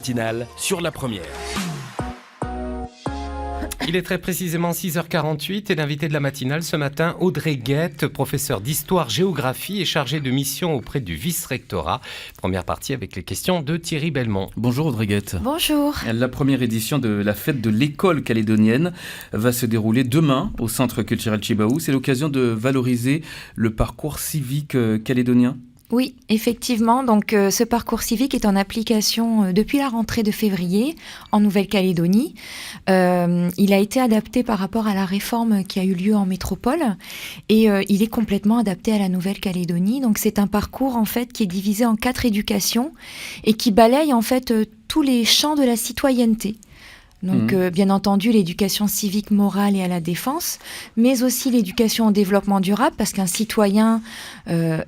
matinale sur la première. Il est très précisément 6h48 et l'invité de la matinale ce matin, Audrey Guette, professeure d'histoire-géographie et chargée de mission auprès du vice-rectorat. Première partie avec les questions de Thierry Belmont. Bonjour Audrey Guette. Bonjour. La première édition de la fête de l'école calédonienne va se dérouler demain au Centre culturel Chibaou. C'est l'occasion de valoriser le parcours civique calédonien. Oui, effectivement. Donc, ce parcours civique est en application depuis la rentrée de février en Nouvelle-Calédonie. Il a été adapté par rapport à la réforme qui a eu lieu en métropole et il est complètement adapté à la Nouvelle-Calédonie. Donc, c'est un parcours en fait qui est divisé en 4 éducations et qui balaye en fait tous les champs de la citoyenneté. Donc, bien entendu, l'éducation civique, morale et à la défense, mais aussi l'éducation au développement durable, parce qu'un citoyen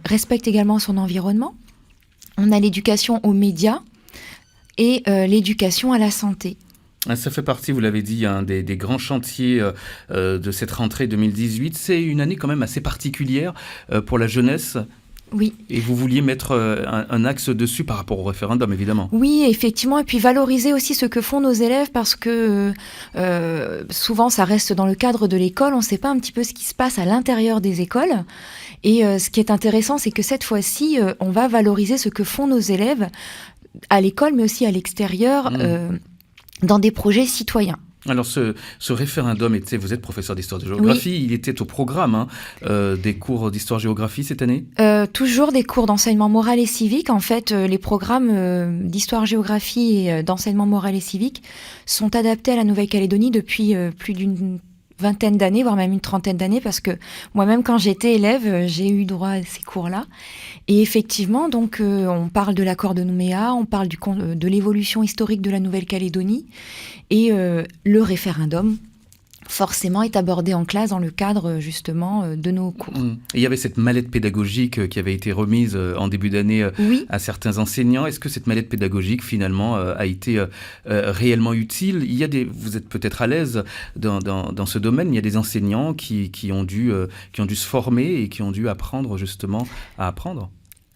respecte également son environnement. On a l'éducation aux médias et l'éducation à la santé. Ça fait partie, vous l'avez dit, des grands chantiers de cette rentrée 2018. C'est une année quand même assez particulière pour la jeunesse. Oui. Et vous vouliez mettre un axe dessus par rapport au référendum, évidemment. Oui, effectivement. Et puis valoriser aussi ce que font nos élèves parce que souvent, ça reste dans le cadre de l'école. On ne sait pas un petit peu ce qui se passe à l'intérieur des écoles. Et ce qui est intéressant, c'est que cette fois-ci, on va valoriser ce que font nos élèves à l'école, mais aussi à l'extérieur, dans des projets citoyens. Alors ce référendum, vous êtes professeur d'histoire-géographie, oui. Il était au programme des cours d'histoire-géographie cette année ? Toujours des cours d'enseignement moral et civique. En fait, les programmes d'histoire-géographie et d'enseignement moral et civique sont adaptés à la Nouvelle-Calédonie depuis plus d'une vingtaine d'années, voire même une trentaine d'années, parce que moi-même, quand j'étais élève, j'ai eu droit à ces cours-là. Et effectivement, donc, on parle de l'accord de Nouméa, on parle de l'évolution historique de la Nouvelle-Calédonie, et le référendum, forcément, est abordé en classe dans le cadre, justement, de nos cours. Et il y avait cette mallette pédagogique qui avait été remise en début d'année oui. à certains enseignants. Est-ce que cette mallette pédagogique, finalement, a été réellement utile ? Vous êtes peut-être à l'aise dans ce domaine, il y a des enseignants qui ont dû se former et qui ont dû apprendre, justement, à apprendre.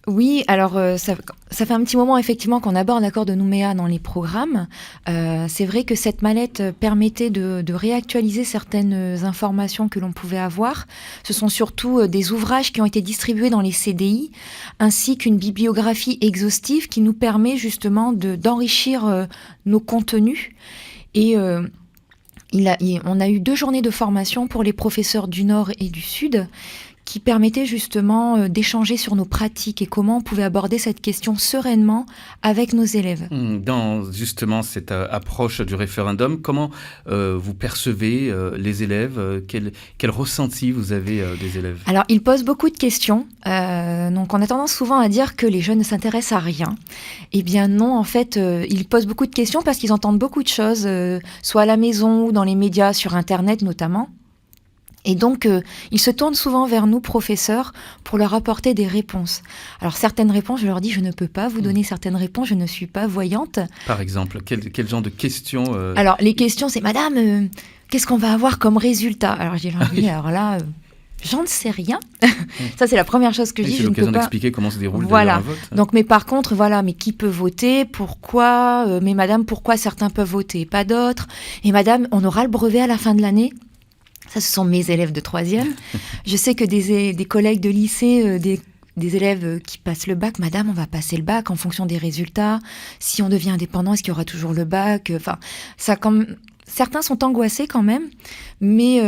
Oui, alors ça fait un petit moment effectivement qu'on aborde l'accord de Nouméa dans les programmes. C'est vrai que cette mallette permettait de réactualiser certaines informations que l'on pouvait avoir. Ce sont surtout des ouvrages qui ont été distribués dans les CDI, ainsi qu'une bibliographie exhaustive qui nous permet justement d'enrichir nos contenus. Et on a eu 2 journées de formation pour les professeurs du Nord et du Sud, qui permettait justement d'échanger sur nos pratiques et comment on pouvait aborder cette question sereinement avec nos élèves. Dans justement cette approche du référendum, comment vous percevez les élèves ? Quel ressenti vous avez des élèves ? Alors, ils posent beaucoup de questions. Donc, on a tendance souvent à dire que les jeunes ne s'intéressent à rien. Eh bien non, en fait, ils posent beaucoup de questions parce qu'ils entendent beaucoup de choses, soit à la maison ou dans les médias, sur Internet notamment. Et donc, ils se tournent souvent vers nous, professeurs, pour leur apporter des réponses. Alors, certaines réponses, je leur dis, je ne peux pas vous donner certaines réponses, je ne suis pas voyante. Par exemple, quel genre de questions Alors, les questions, c'est « Madame, qu'est-ce qu'on va avoir comme résultat ?» Alors, je dis, alors là, j'en ne sais rien. Ça, c'est la première chose que je dis. C'est l'occasion d'expliquer comment se déroule voilà. Un vote. Donc, mais par contre, voilà, mais qui peut voter ? Pourquoi ? Mais madame, pourquoi certains peuvent voter et pas d'autres ? Et madame, on aura le brevet à la fin de l'année ? Ça, ce sont mes élèves de 3e. Je sais que des collègues de lycée, des élèves qui passent le bac, madame, on va passer le bac en fonction des résultats. Si on devient indépendant, est-ce qu'il y aura toujours le bac ? Enfin, certains sont angoissés quand même, mais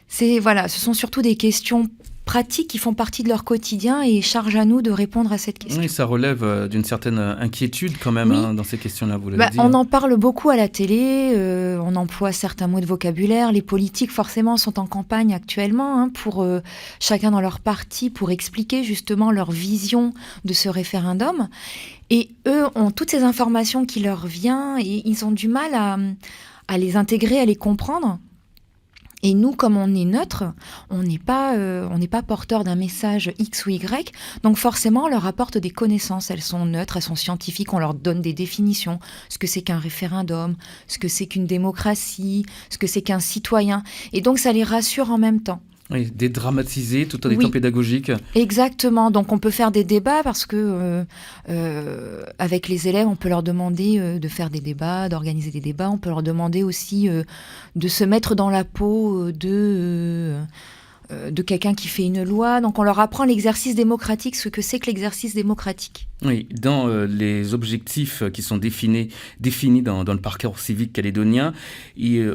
ce sont surtout des questions pratiques qui font partie de leur quotidien et charge à nous de répondre à cette question. Oui, ça relève d'une certaine inquiétude quand même oui. Dans ces questions-là, vous l'avez dit. On en parle beaucoup à la télé, on emploie certains mots de vocabulaire. Les politiques, forcément, sont en campagne actuellement pour chacun dans leur parti pour expliquer justement leur vision de ce référendum. Et eux ont toutes ces informations qui leur viennent et ils ont du mal à les intégrer, à les comprendre. Et nous, comme on est neutre, on n'est pas porteur d'un message X ou Y. Donc forcément, on leur apporte des connaissances. Elles sont neutres, elles sont scientifiques. On leur donne des définitions. Ce que c'est qu'un référendum, ce que c'est qu'une démocratie, ce que c'est qu'un citoyen. Et donc, ça les rassure en même temps. Oui, dédramatiser tout en étant pédagogique. Exactement. Donc on peut faire des débats parce que avec les élèves, on peut leur demander de faire des débats, d'organiser des débats. On peut leur demander aussi de se mettre dans la peau de quelqu'un qui fait une loi. Donc on leur apprend l'exercice démocratique, ce que c'est que l'exercice démocratique. Oui, dans les objectifs qui sont définis dans le parcours civique calédonien,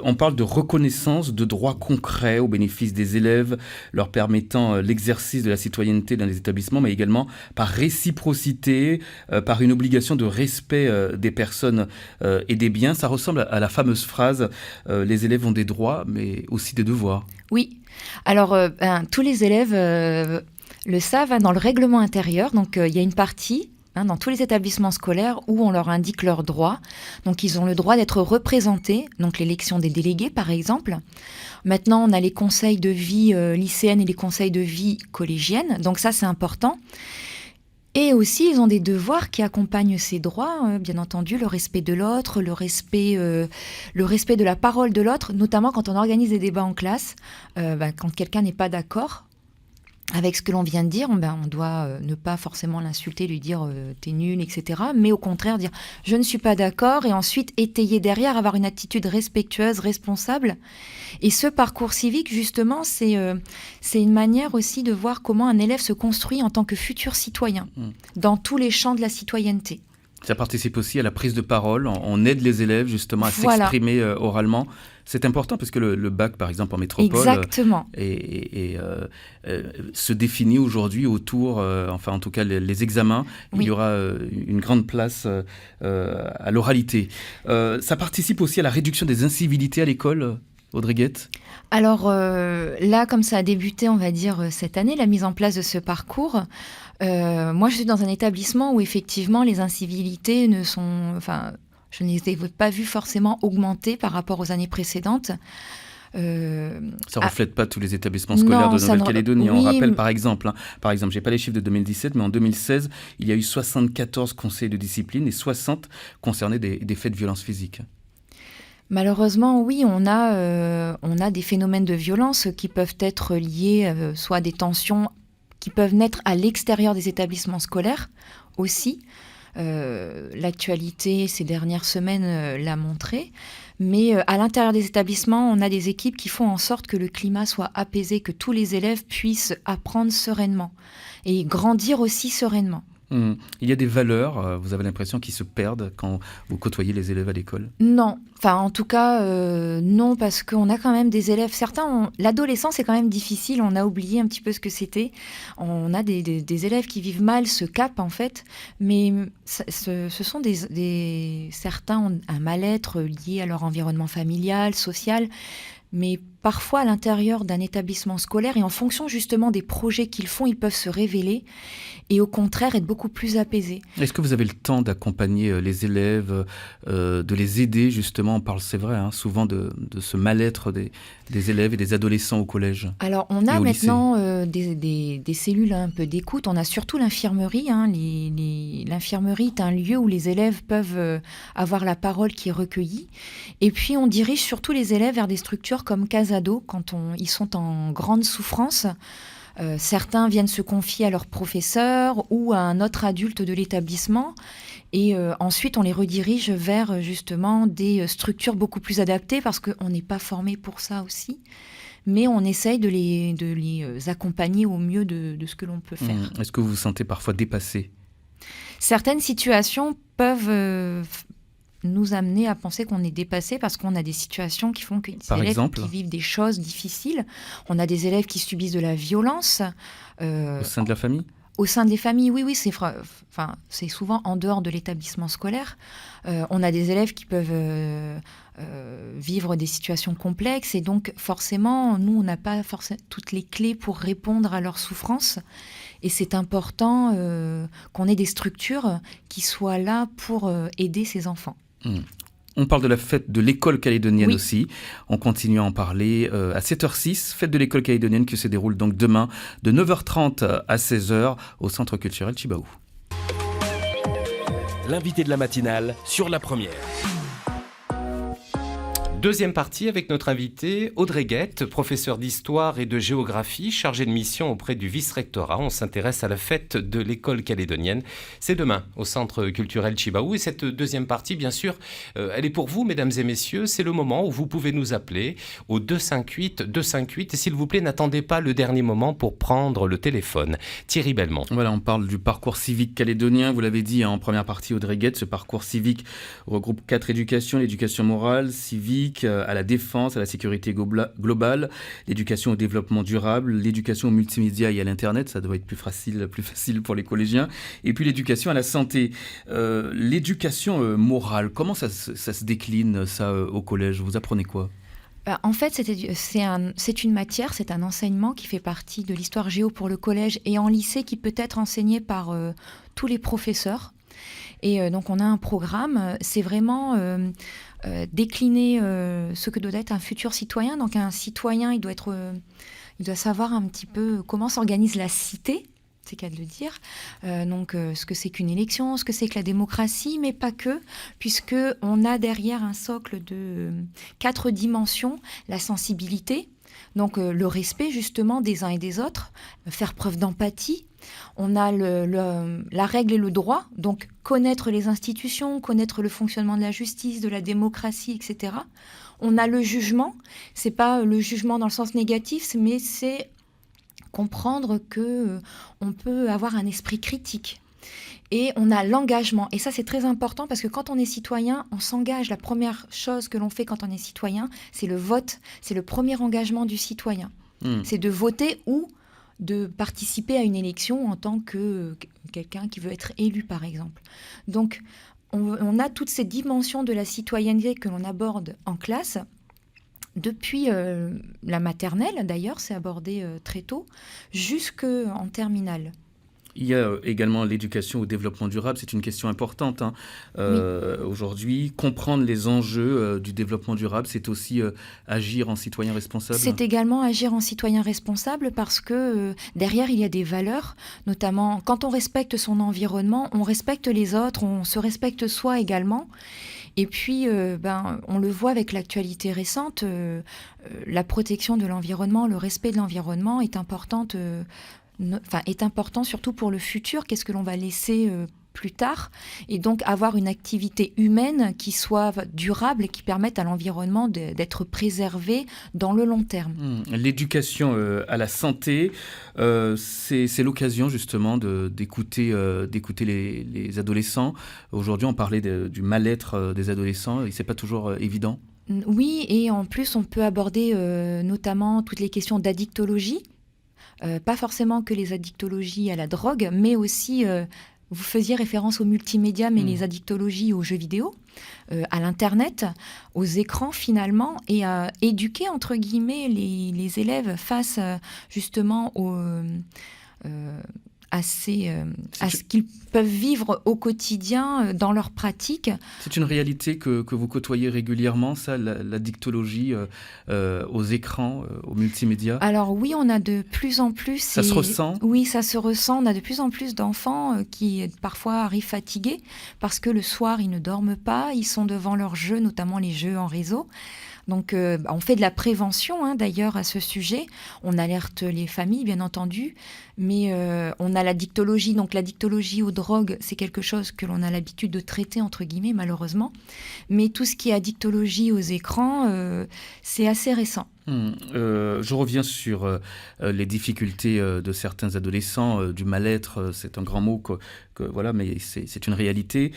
on parle de reconnaissance de droits concrets au bénéfice des élèves, leur permettant l'exercice de la citoyenneté dans les établissements, mais également par réciprocité, par une obligation de respect des personnes et des biens. Ça ressemble à la fameuse phrase « les élèves ont des droits, mais aussi des devoirs ». Oui, alors tous les élèves le savent, dans le règlement intérieur. Donc il y a une partie dans tous les établissements scolaires où on leur indique leurs droits. Donc ils ont le droit d'être représentés, donc l'élection des délégués par exemple. Maintenant on a les conseils de vie lycéenne et les conseils de vie collégienne, donc ça c'est important. Et aussi, ils ont des devoirs qui accompagnent ces droits, bien entendu, le respect de l'autre, le respect de la parole de l'autre, notamment quand on organise des débats en classe, quand quelqu'un n'est pas d'accord avec ce que l'on vient de dire, on doit ne pas forcément l'insulter, lui dire t'es nul, etc. Mais au contraire dire je ne suis pas d'accord et ensuite étayer derrière, avoir une attitude respectueuse, responsable. Et ce parcours civique, justement, c'est une manière aussi de voir comment un élève se construit en tant que futur citoyen dans tous les champs de la citoyenneté. Ça participe aussi à la prise de parole. On aide les élèves justement à s'exprimer oralement. C'est important parce que le bac, par exemple, en métropole, se définit aujourd'hui autour, enfin en tout cas les examens, il y aura une grande place à l'oralité. Ça participe aussi à la réduction des incivilités à l'école, Audrey Guette ? Alors là, comme ça a débuté, on va dire, cette année, la mise en place de ce parcours, moi je suis dans un établissement où effectivement les incivilités je ne les ai pas vues forcément augmenter par rapport aux années précédentes. Ça ne reflète pas tous les établissements scolaires de Nouvelle-Calédonie. On rappelle par exemple, je n'ai pas les chiffres de 2017, mais en 2016, il y a eu 74 conseils de discipline et 60 concernaient des faits de violence physique. Malheureusement, oui, on a des phénomènes de violence qui peuvent être liés soit à des tensions qui peuvent naître à l'extérieur des établissements scolaires aussi. L'actualité ces dernières semaines l'a montré. Mais à l'intérieur des établissements, on a des équipes qui font en sorte que le climat soit apaisé, que tous les élèves puissent apprendre sereinement et grandir aussi sereinement. Il y a des valeurs, vous avez l'impression, qui se perdent quand vous côtoyez les élèves à l'école ? Non, en tout cas, non, parce qu'on a quand même des élèves. L'adolescence est quand même difficile, on a oublié un petit peu ce que c'était. On a des élèves qui vivent mal ce cap, en fait, mais ce sont certains ont un mal-être lié à leur environnement familial, social, mais parfois à l'intérieur d'un établissement scolaire et en fonction justement des projets qu'ils font, ils peuvent se révéler et au contraire être beaucoup plus apaisés. Est-ce que vous avez le temps d'accompagner les élèves, de les aider justement ? On parle, c'est vrai, souvent de ce mal-être des élèves et des adolescents au collège. Alors on a maintenant des cellules un peu d'écoute, on a surtout l'infirmerie. L'infirmerie est un lieu où les élèves peuvent avoir la parole qui est recueillie. Et puis on dirige surtout les élèves vers des structures comme Casado quand ils sont en grande souffrance. Certains viennent se confier à leur professeur ou à un autre adulte de l'établissement et ensuite on les redirige vers justement des structures beaucoup plus adaptées parce qu'on n'est pas formé pour ça aussi, mais on essaye de les accompagner au mieux de ce que l'on peut faire. Est-ce que vous vous sentez parfois dépassé ? Certaines situations peuvent nous amener à penser qu'on est dépassé parce qu'on a des situations qui font que des élèves qui vivent des choses difficiles. On a des élèves qui subissent de la violence. Au sein de la famille ? Au sein des familles, oui, c'est souvent en dehors de l'établissement scolaire. On a des élèves qui peuvent vivre des situations complexes et donc forcément, nous, on n'a pas toutes les clés pour répondre à leurs souffrances. Et c'est important qu'on ait des structures qui soient là pour aider ces enfants. On parle de la fête de l'école calédonienne aussi. On continue à en parler à 7h06, fête de l'école calédonienne qui se déroule donc demain de 9h30 à 16h au Centre culturel Chibaou. L'invité de la matinale sur la première. Deuxième partie avec notre invité Audrey Guette, professeure d'histoire et de géographie, chargée de mission auprès du vice-rectorat. On s'intéresse à la fête de l'école calédonienne. C'est demain au Centre culturel Chibaou. Et cette deuxième partie, bien sûr, elle est pour vous, mesdames et messieurs. C'est le moment où vous pouvez nous appeler au 258-258. Et s'il vous plaît, n'attendez pas le dernier moment pour prendre le téléphone. Thierry Belmont. Voilà, on parle du parcours civique calédonien. Vous l'avez dit en première partie, Audrey Guette. Ce parcours civique regroupe 4 éducations: l'éducation morale, civique, à la défense, à la sécurité globale, l'éducation au développement durable, l'éducation au multimédia et à l'Internet, ça doit être plus facile pour les collégiens, et puis l'éducation à la santé. L'éducation morale, comment ça se décline, ça, au collège? Vous apprenez quoi? En fait, c'est une matière, c'est un enseignement qui fait partie de l'histoire géo pour le collège et en lycée qui peut être enseigné par tous les professeurs. Et donc, on a un programme, c'est vraiment décliner ce que doit être un futur citoyen. Donc, un citoyen, il doit savoir un petit peu comment s'organise la cité, c'est qu'à de le dire. Ce que c'est qu'une élection, ce que c'est que la démocratie, mais pas que, puisqu'on a derrière un socle de 4 dimensions, la sensibilité, donc le respect justement des uns et des autres, faire preuve d'empathie. On a la règle et le droit, donc connaître les institutions, connaître le fonctionnement de la justice, de la démocratie, etc. On a le jugement, c'est pas le jugement dans le sens négatif, mais c'est comprendre que on peut avoir un esprit critique. Et on a l'engagement. Et ça, c'est très important parce que quand on est citoyen, on s'engage. La première chose que l'on fait quand on est citoyen, c'est le vote. C'est le premier engagement du citoyen. C'est de voter ou de participer à une élection en tant que quelqu'un qui veut être élu, par exemple. Donc, on a toutes ces dimensions de la citoyenneté que l'on aborde en classe. Depuis la maternelle, d'ailleurs, c'est abordé très tôt, jusqu'en terminale. Il y a également l'éducation au développement durable, c'est une question importante. Oui. Aujourd'hui, comprendre les enjeux du développement durable, c'est aussi agir en citoyen responsable. C'est également agir en citoyen responsable parce que derrière, il y a des valeurs, notamment quand on respecte son environnement, on respecte les autres, on se respecte soi également. Et puis, on le voit avec l'actualité récente, la protection de l'environnement, le respect de l'environnement est importante. Est important surtout pour le futur, qu'est-ce que l'on va laisser plus tard, et donc avoir une activité humaine qui soit durable et qui permette à l'environnement d'être préservé dans le long terme. L'éducation à la santé, c'est l'occasion justement d'écouter les adolescents. Aujourd'hui, on parlait du mal-être des adolescents, et c'est pas toujours évident. Oui, et en plus, on peut aborder notamment toutes les questions d'addictologie. Pas forcément que les addictologies à la drogue, mais aussi, vous faisiez référence aux multimédias, mais les addictologies aux jeux vidéo, à l'Internet, aux écrans finalement, et à éduquer, entre guillemets, les élèves face justement à ce qu'ils peuvent vivre au quotidien dans leur pratique. C'est une réalité que vous côtoyez régulièrement, ça, la dictologie aux écrans, aux multimédias? Alors oui, on a de plus en plus... Ça se ressent? Oui, ça se ressent. On a de plus en plus d'enfants qui parfois arrivent fatigués parce que le soir, ils ne dorment pas, ils sont devant leurs jeux, notamment les jeux en réseau. Donc, on fait de la prévention, d'ailleurs, à ce sujet. On alerte les familles, bien entendu, mais on a la dictologie. Donc, la dictologie aux drogues, c'est quelque chose que l'on a l'habitude de traiter, entre guillemets, malheureusement. Mais tout ce qui est addictologie aux écrans, c'est assez récent. Je reviens sur les difficultés de certains adolescents, du mal-être, c'est un grand mot, voilà, mais c'est une réalité.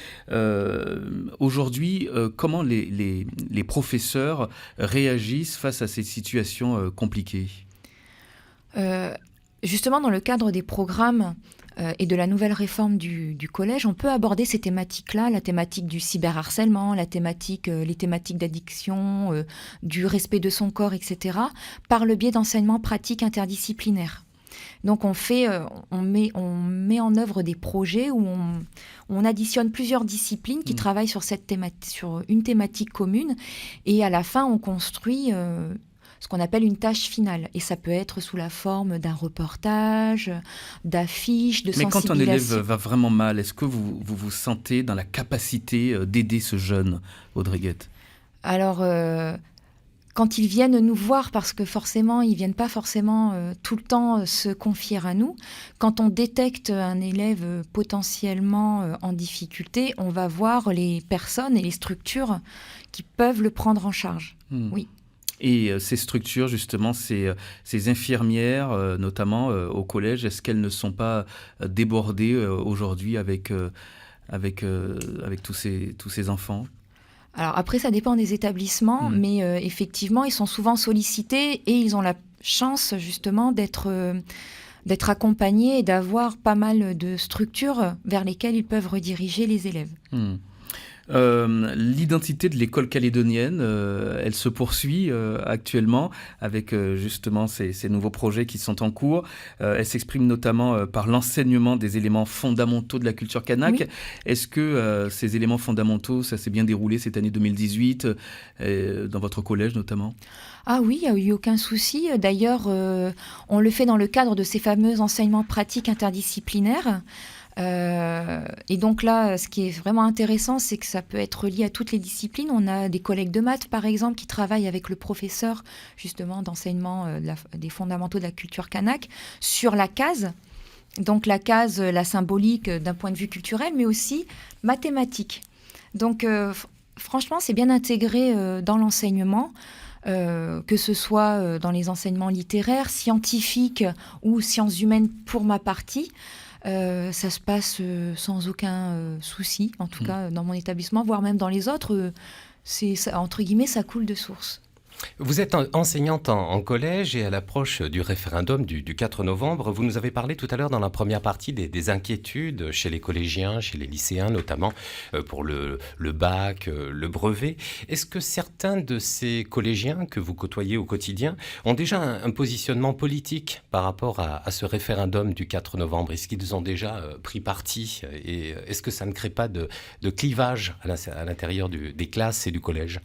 Aujourd'hui, comment les professeurs réagissent face à ces situations compliquées? Justement, dans le cadre des programmes et de la nouvelle réforme du collège, on peut aborder ces thématiques-là, la thématique du cyberharcèlement, les thématiques d'addiction, du respect de son corps, etc., par le biais d'enseignements pratiques interdisciplinaires. Donc on met en œuvre des projets où on additionne plusieurs disciplines qui travaillent sur une thématique commune, et à la fin on construit ce qu'on appelle une tâche finale. Et ça peut être sous la forme d'un reportage, d'affiches, de sensibilisation. Mais quand un élève va vraiment mal, est-ce que vous sentez dans la capacité d'aider ce jeune, Audrey Guette? Alors, quand ils viennent nous voir, parce que forcément, ils viennent pas forcément tout le temps se confier à nous, quand on détecte un élève potentiellement en difficulté, on va voir les personnes et les structures qui peuvent le prendre en charge. Oui. Et ces structures, justement, ces infirmières, notamment au collège, est-ce qu'elles ne sont pas débordées aujourd'hui avec tous ces enfants ? Alors après, ça dépend des établissements, mais effectivement, ils sont souvent sollicités et ils ont la chance justement d'être accompagnés et d'avoir pas mal de structures vers lesquelles ils peuvent rediriger les élèves. L'identité de l'école calédonienne, elle se poursuit actuellement avec justement ces nouveaux projets qui sont en cours. Elle s'exprime notamment par l'enseignement des éléments fondamentaux de la culture kanak. Oui. Est-ce que ces éléments fondamentaux, ça s'est bien déroulé cette année 2018, dans votre collège notamment ? Ah oui, il n'y a eu aucun souci. D'ailleurs, on le fait dans le cadre de ces fameux enseignements pratiques interdisciplinaires. Et donc là, ce qui est vraiment intéressant, c'est que ça peut être lié à toutes les disciplines. On a des collègues de maths, par exemple, qui travaillent avec le professeur, justement, d'enseignement des fondamentaux de la culture kanak, sur la case. Donc la case, la symbolique d'un point de vue culturel, mais aussi mathématique. Donc franchement, c'est bien intégré dans l'enseignement. Que ce soit dans les enseignements littéraires, scientifiques ou sciences humaines pour ma partie. Ça se passe sans aucun souci, en tout cas dans mon établissement, voire même dans les autres, entre guillemets, ça coule de source. Vous êtes enseignante en collège et à l'approche du référendum du 4 novembre, vous nous avez parlé tout à l'heure dans la première partie des inquiétudes chez les collégiens, chez les lycéens notamment, pour le bac, le brevet. Est-ce que certains de ces collégiens que vous côtoyez au quotidien ont déjà un positionnement politique par rapport à ce référendum du 4 novembre ? Est-ce qu'ils ont déjà pris parti ? Et est-ce que ça ne crée pas de clivage à l'intérieur des classes et du collège ?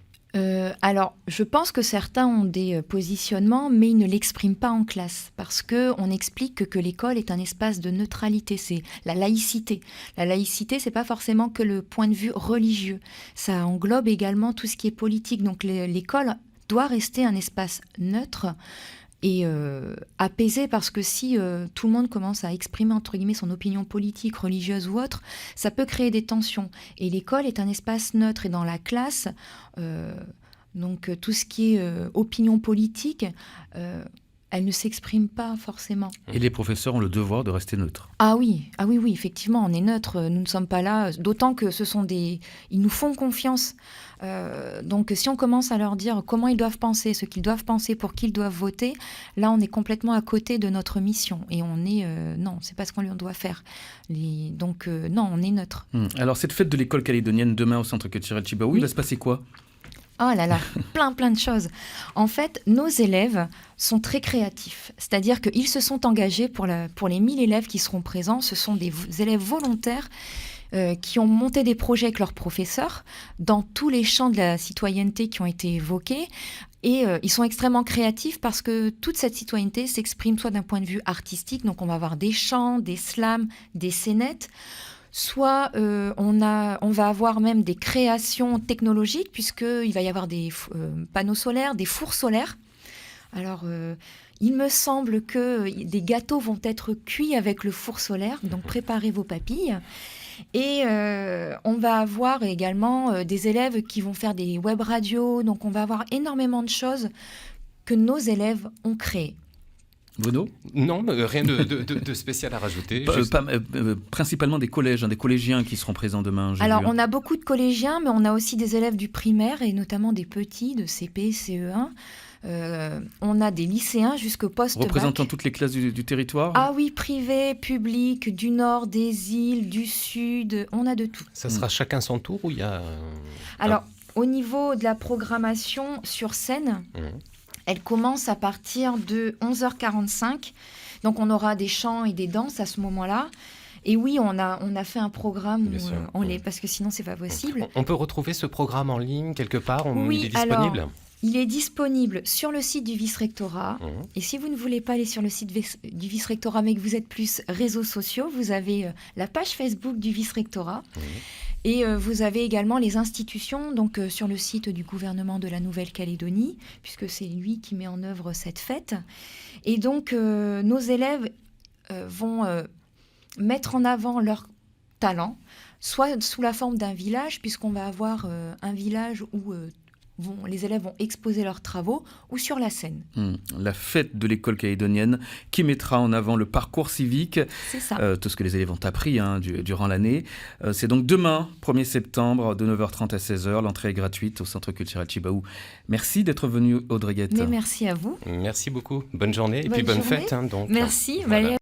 Alors, je pense que certains ont des positionnements, mais ils ne l'expriment pas en classe, parce qu'on explique que l'école est un espace de neutralité, c'est la laïcité. La laïcité, c'est pas forcément que le point de vue religieux, ça englobe également tout ce qui est politique. Donc l'école doit rester un espace neutre et apaisé, parce que si tout le monde commence à exprimer entre guillemets son opinion politique, religieuse ou autre, ça peut créer des tensions. Et l'école est un espace neutre, et dans la classe, donc tout ce qui est opinion politique, elle ne s'exprime pas forcément. Et les professeurs ont le devoir de rester neutres. Ah oui, effectivement, on est neutre. Nous ne sommes pas là, d'autant que ils nous font confiance. Donc si on commence à leur dire comment ils doivent penser, ce qu'ils doivent penser, pour qui ils doivent voter, là on est complètement à côté de notre mission. Et on est... non, c'est pas ce qu'on doit faire. Donc non, on est neutre. Alors cette fête de l'école calédonienne demain au Centre culturel Chibaoui, il va se passer quoi ? Oh là là, plein de choses. En fait, nos élèves sont très créatifs. C'est-à-dire qu'ils se sont engagés pour les 1000 élèves qui seront présents. Ce sont des élèves volontaires qui ont monté des projets avec leurs professeurs dans tous les champs de la citoyenneté qui ont été évoqués. Et ils sont extrêmement créatifs parce que toute cette citoyenneté s'exprime soit d'un point de vue artistique, donc on va avoir des chants, des slams, des scénettes, soit on va avoir même des créations technologiques, puisqu'il va y avoir des panneaux solaires, des fours solaires. Alors, il me semble que des gâteaux vont être cuits avec le four solaire, donc préparez vos papilles. Et on va avoir également des élèves qui vont faire des web radios, donc on va avoir énormément de choses que nos élèves ont créées. Bruno ? Non, rien de spécial à rajouter. Principalement des collèges, des collégiens qui seront présents demain. Alors, on a beaucoup de collégiens, mais on a aussi des élèves du primaire, et notamment des petits, de CP, CE1. On a des lycéens jusqu'au post-bac. Représentant toutes les classes du territoire ? Ah oui, privé, public, du nord, des îles, du sud, on a de tout. Ça sera chacun son tour ou il y a... Alors, au niveau de la programmation sur scène... Elle commence à partir de 11h45. Donc, on aura des chants et des danses à ce moment-là. Et oui, on a fait un programme parce que sinon, c'est pas possible. On peut retrouver ce programme en ligne quelque part ? Oui, il est disponible ? alors, Il est disponible sur le site du vice-rectorat. Et si vous ne voulez pas aller sur le site du vice-rectorat, mais que vous êtes plus réseaux sociaux, vous avez la page Facebook du vice-rectorat. Et vous avez également les institutions, donc sur le site du gouvernement de la Nouvelle-Calédonie, puisque c'est lui qui met en œuvre cette fête. Et donc, nos élèves vont mettre en avant leur talent, soit sous la forme d'un village, puisqu'on va avoir un village où les élèves vont exposer leurs travaux, ou sur la scène. La fête de l'école calédonienne qui mettra en avant le parcours civique, c'est ça. Tout ce que les élèves ont appris durant l'année. C'est donc demain, 1er septembre, de 9h30 à 16h. L'entrée est gratuite au Centre culturel Chibaou. Merci d'être venu, Audrey Guette. Mais merci à vous. Merci beaucoup. Bonne journée et puis bonne journée. fête. Donc. Merci. Voilà.